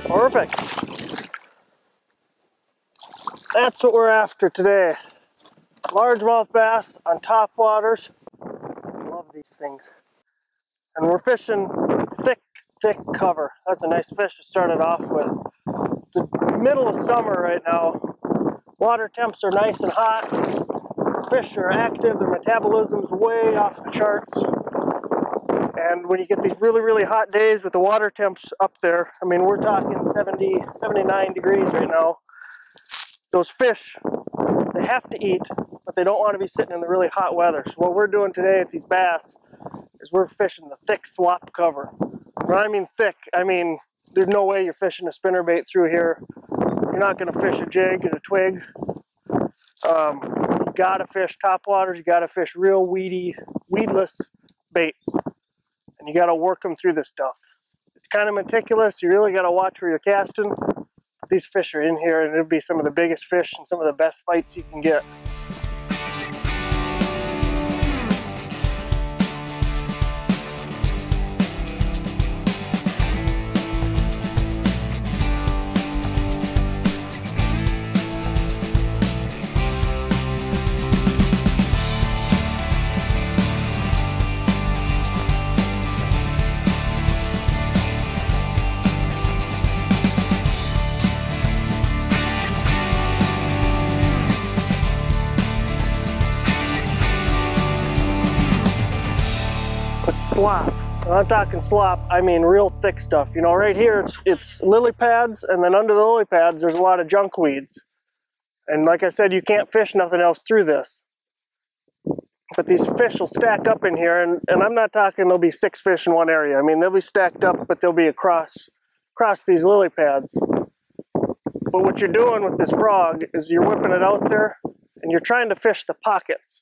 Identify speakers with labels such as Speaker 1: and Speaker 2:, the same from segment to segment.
Speaker 1: Perfect. That's what we're after today. Largemouth bass on top waters. Love these things. And we're fishing thick cover. That's a nice fish to start it off with. It's the middle of summer right now. Water temps are nice and hot. Fish are active. Their metabolism's way off the charts. And when you get these really hot days with the water temps up there, I mean, we're talking 70, 79 degrees right now. Those fish, they have to eat, but they don't want to be sitting in the really hot weather. So what we're doing today at these bass is we're fishing the thick slop cover. When I mean thick, I mean there's no way you're fishing a spinnerbait through here. You're not going to fish a jig and a twig. You gotta fish topwaters. You gotta fish real weedless baits. And you gotta work them through this stuff. It's kind of meticulous. You really gotta watch where you're casting. These fish are in here, and it'll be some of the biggest fish and some of the best fights you can get. But slop, when I'm talking slop, I mean real thick stuff. You know, right here it's lily pads, and then under the lily pads there's a lot of junk weeds. And like I said, you can't fish nothing else through this. But these fish will stack up in here, and I'm not talking there'll be 6 fish in one area. I mean, they'll be stacked up, but they'll be across these lily pads. But what you're doing with this frog is you're whipping it out there, and you're trying to fish the pockets.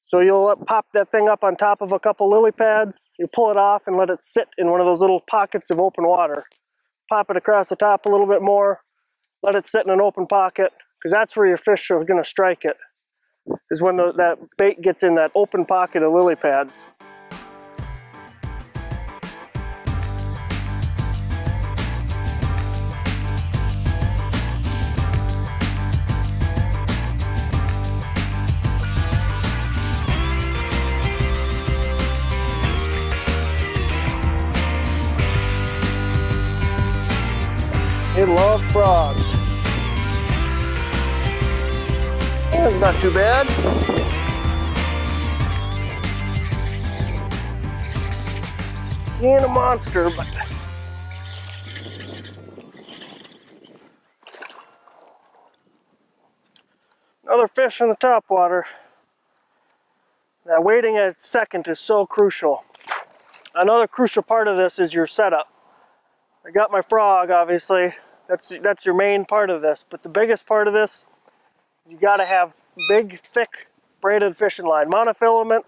Speaker 1: So you'll pop that thing up on top of a couple lily pads, you pull it off and let it sit in one of those little pockets of open water. Pop it across the top a little bit more, let it sit in an open pocket, because that's where your fish are going to strike it, is when that bait gets in that open pocket of lily pads. They love frogs. That's not too bad. He ain't a monster, but another fish in the top water. Now waiting a second is so crucial. Another crucial part of this is your setup. I got my frog, obviously. That's your main part of this. But the biggest part of this, you gotta have big, thick, braided fishing line. Monofilament,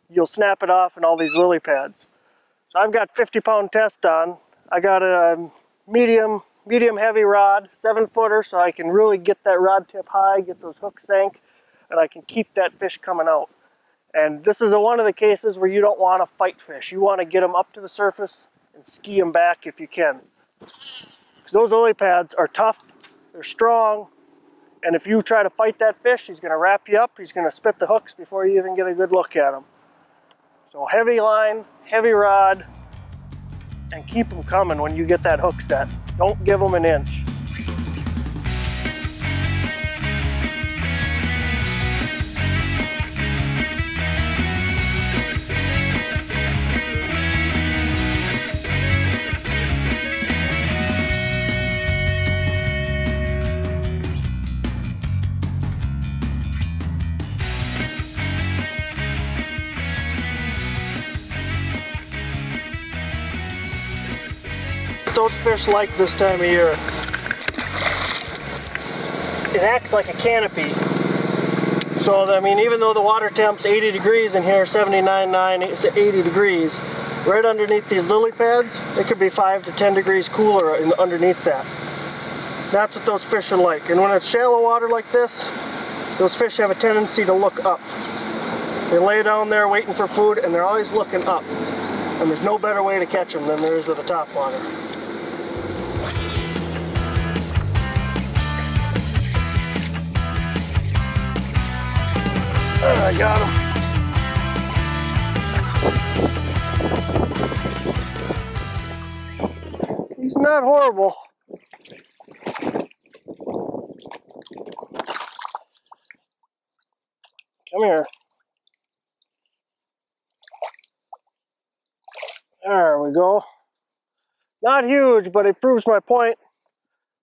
Speaker 1: you'll snap it off in all these lily pads. So I've got 50-pound test on. I got a medium heavy rod, 7-footer, so I can really get that rod tip high, get those hooks sank, and I can keep that fish coming out. And this is one of the cases where you don't want to fight fish. You want to get them up to the surface and ski them back if you can. Those lily pads are tough, they're strong, and if you try to fight that fish, he's going to wrap you up, he's going to spit the hooks before you even get a good look at him. So heavy line, heavy rod, and keep them coming when you get that hook set. Don't give them an inch. those fish like this time of year. It acts like a canopy. So, I mean, even though the water temp's 80 degrees in here, 79.9, 80 degrees, right underneath these lily pads, it could be 5 to 10 degrees cooler underneath that. That's what those fish are like. And when it's shallow water like this, those fish have a tendency to look up. They lay down there waiting for food, and they're always looking up. And there's no better way to catch them than there is with the top water. I got him. He's not horrible. Come here. There we go. Not huge, but it proves my point.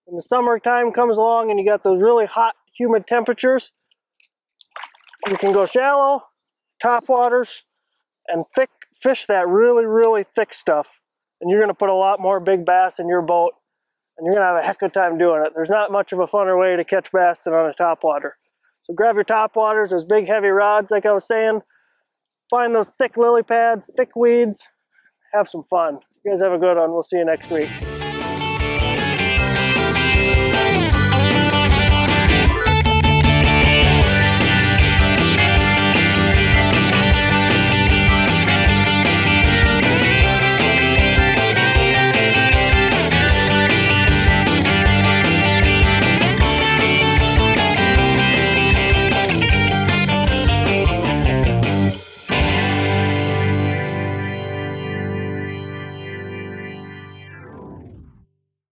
Speaker 1: When the summertime comes along and you got those really hot, humid temperatures, you can go shallow, top waters, and fish that really, really thick stuff. And you're going to put a lot more big bass in your boat, and you're going to have a heck of a time doing it. There's not much of a funner way to catch bass than on a top water. So grab your top waters, those big heavy rods like I was saying. Find those thick lily pads, thick weeds. Have some fun. You guys have a good one. We'll see you next week.